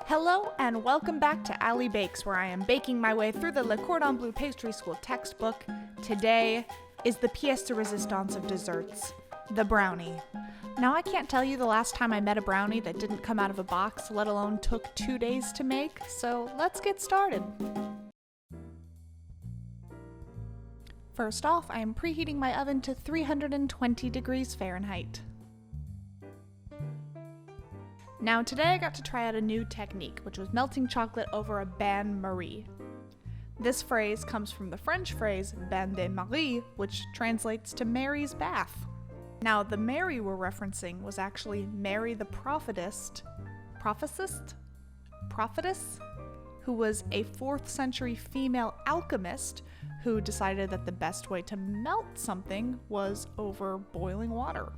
Hello and welcome back to Allie Bakes, where I am baking my way through the Le Cordon Bleu Pastry School textbook. Today is the pièce de résistance of desserts, the brownie. Now I can't tell you the last time I met a brownie that didn't come out of a box, let alone took 2 days to make, so let's get started. First off, I am preheating my oven to 320 degrees Fahrenheit. Now today I got to try out a new technique, which was melting chocolate over a bain-marie. This phrase comes from the French phrase bain de Marie, which translates to Mary's bath. Now the Mary we're referencing was actually Mary the prophetess, who was a 4th century female alchemist who decided that the best way to melt something was over boiling water.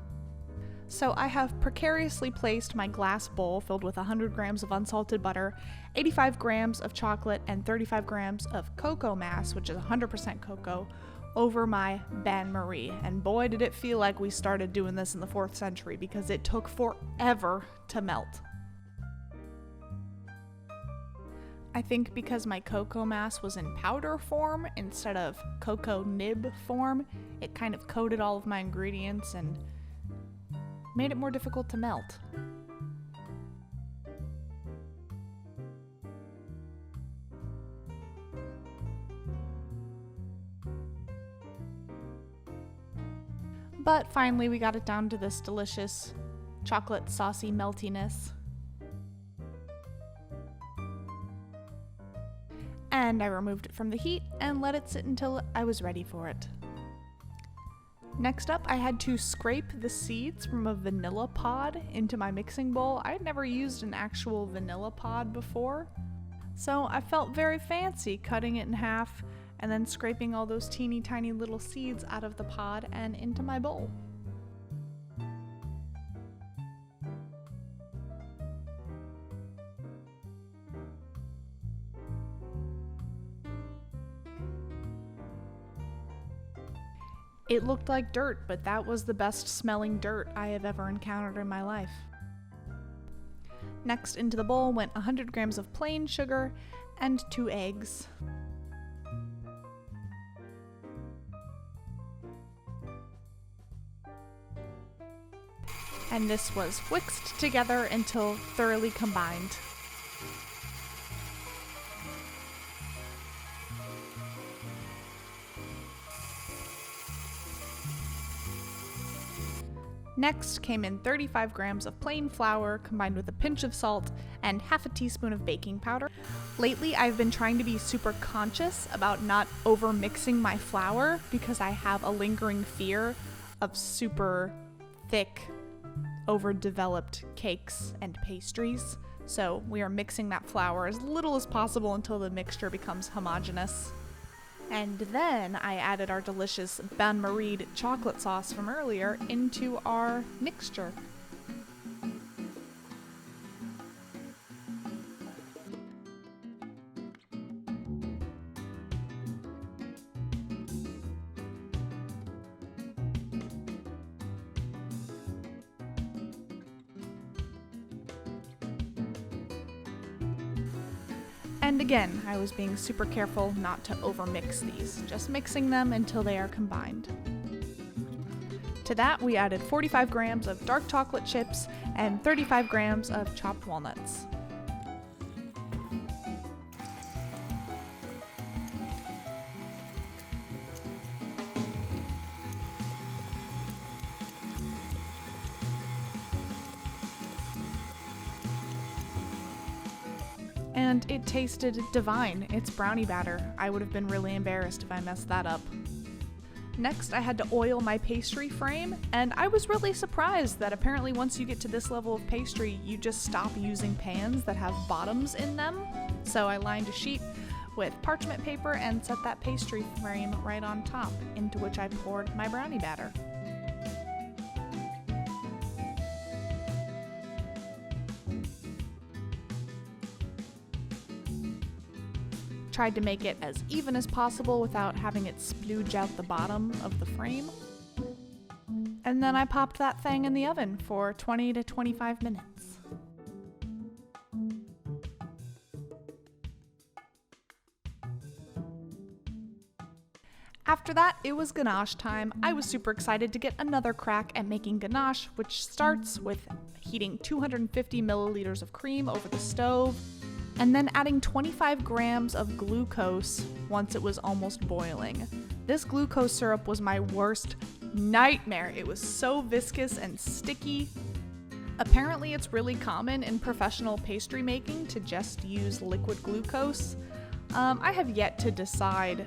So I have precariously placed my glass bowl filled with 100 grams of unsalted butter, 85 grams of chocolate, and 35 grams of cocoa mass, which is 100% cocoa, over my bain-marie. And boy, did it feel like we started doing this in the 4th century because it took forever to melt. I think because my cocoa mass was in powder form instead of cocoa nib form, it kind of coated all of my ingredients and made it more difficult to melt. But finally we got it down to this delicious chocolate saucy meltiness. And I removed it from the heat and let it sit until I was ready for it. Next up, I had to scrape the seeds from a vanilla pod into my mixing bowl. I had never used an actual vanilla pod before, so I felt very fancy cutting it in half and then scraping all those teeny tiny little seeds out of the pod and into my bowl. It looked like dirt, but that was the best smelling dirt I have ever encountered in my life. Next into the bowl went 100 grams of plain sugar and 2 eggs. And this was whisked together until thoroughly combined. Next came in 35 grams of plain flour combined with a pinch of salt and half a teaspoon of baking powder. Lately, I've been trying to be super conscious about not over mixing my flour because I have a lingering fear of super thick, overdeveloped cakes and pastries. So we are mixing that flour as little as possible until the mixture becomes homogeneous. And then I added our delicious bain-marie chocolate sauce from earlier into our mixture. And again, I was being super careful not to overmix these, just mixing them until they are combined. To that, we added 45 grams of dark chocolate chips and 35 grams of chopped walnuts. And it tasted divine. It's brownie batter. I would have been really embarrassed if I messed that up. Next, I had to oil my pastry frame, and I was really surprised that apparently once you get to this level of pastry, you just stop using pans that have bottoms in them. So I lined a sheet with parchment paper and set that pastry frame right on top, into which I poured my brownie batter. Tried to make it as even as possible without having it splooge out the bottom of the frame. And then I popped that thing in the oven for 20 to 25 minutes. After that, it was ganache time. I was super excited to get another crack at making ganache, which starts with heating 250 milliliters of cream over the stove, and then adding 25 grams of glucose once it was almost boiling. This glucose syrup was my worst nightmare. It was so viscous and sticky. Apparently, it's really common in professional pastry making to just use liquid glucose. I have yet to decide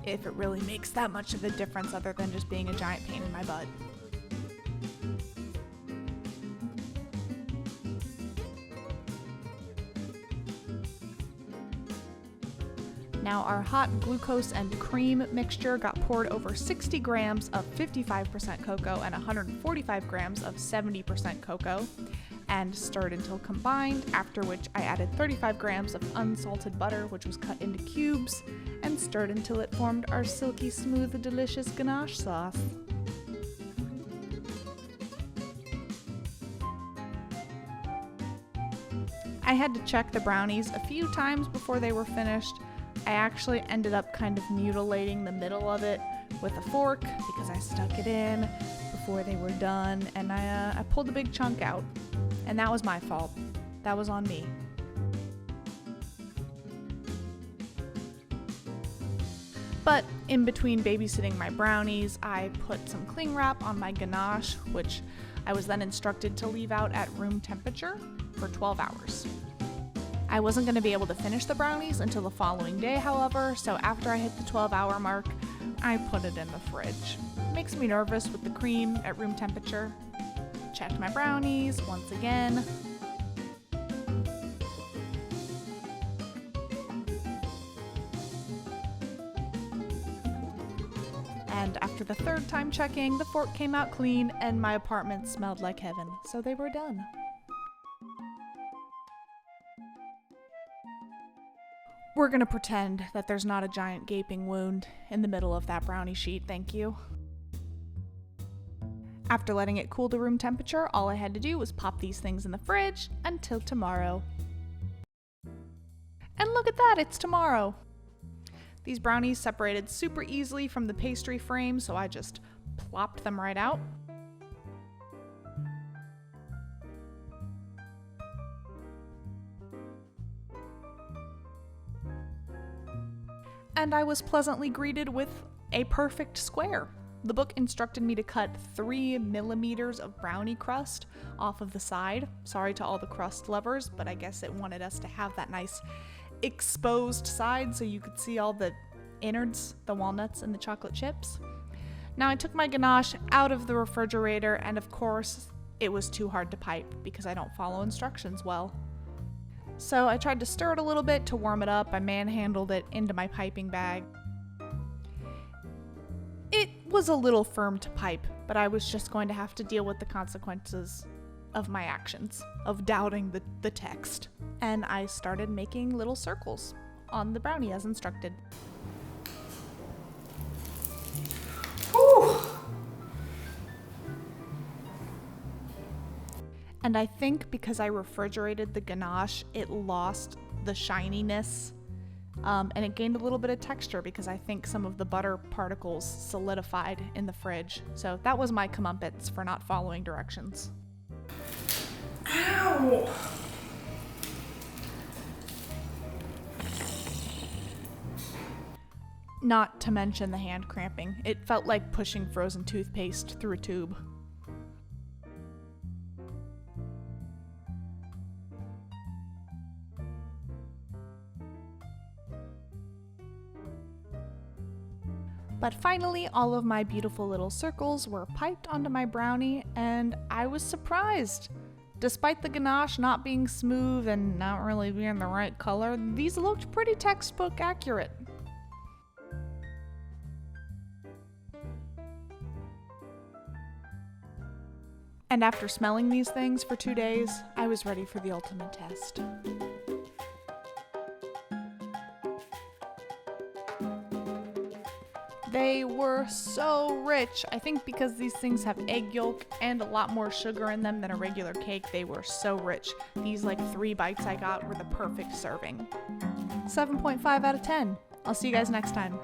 if it really makes that much of a difference other than just being a giant pain in my butt. Now our hot glucose and cream mixture got poured over 60 grams of 55% cocoa and 145 grams of 70% cocoa and stirred until combined, after which I added 35 grams of unsalted butter, which was cut into cubes, and stirred until it formed our silky smooth delicious ganache sauce. I had to check the brownies a few times before they were finished. I actually ended up kind of mutilating the middle of it with a fork because I stuck it in before they were done, and I pulled a big chunk out. And that was my fault. That was on me. But in between babysitting my brownies, I put some cling wrap on my ganache, which I was then instructed to leave out at room temperature for 12 hours. I wasn't going to be able to finish the brownies until the following day, however, so after I hit the 12-hour mark, I put it in the fridge. It makes me nervous with the cream at room temperature. Checked my brownies once again. And after the third time checking, the fork came out clean and my apartment smelled like heaven, so they were done. We're gonna pretend that there's not a giant gaping wound in the middle of that brownie sheet, thank you. After letting it cool to room temperature, all I had to do was pop these things in the fridge until tomorrow. And look at that, it's tomorrow! These brownies separated super easily from the pastry frame, so I just plopped them right out. And I was pleasantly greeted with a perfect square. The book instructed me to cut 3 millimeters of brownie crust off of the side. Sorry to all the crust lovers, but I guess it wanted us to have that nice exposed side so you could see all the innards, the walnuts and the chocolate chips. Now I took my ganache out of the refrigerator, and of course it was too hard to pipe because I don't follow instructions well. So I tried to stir it a little bit to warm it up. I manhandled it into my piping bag. It was a little firm to pipe, but I was just going to have to deal with the consequences of my actions, of doubting the text. And I started making little circles on the brownie as instructed. Whew. And I think because I refrigerated the ganache, it lost the shininess. And it gained a little bit of texture because I think some of the butter particles solidified in the fridge. So that was my comeuppance for not following directions. Ow! Not to mention the hand cramping. It felt like pushing frozen toothpaste through a tube. But finally, all of my beautiful little circles were piped onto my brownie, and I was surprised. Despite the ganache not being smooth and not really being the right color, these looked pretty textbook accurate. And after smelling these things for 2 days, I was ready for the ultimate test. They were so rich. I think because these things have egg yolk and a lot more sugar in them than a regular cake, they were so rich. These 3 bites I got were the perfect serving. 7.5 out of 10. I'll see you guys next time.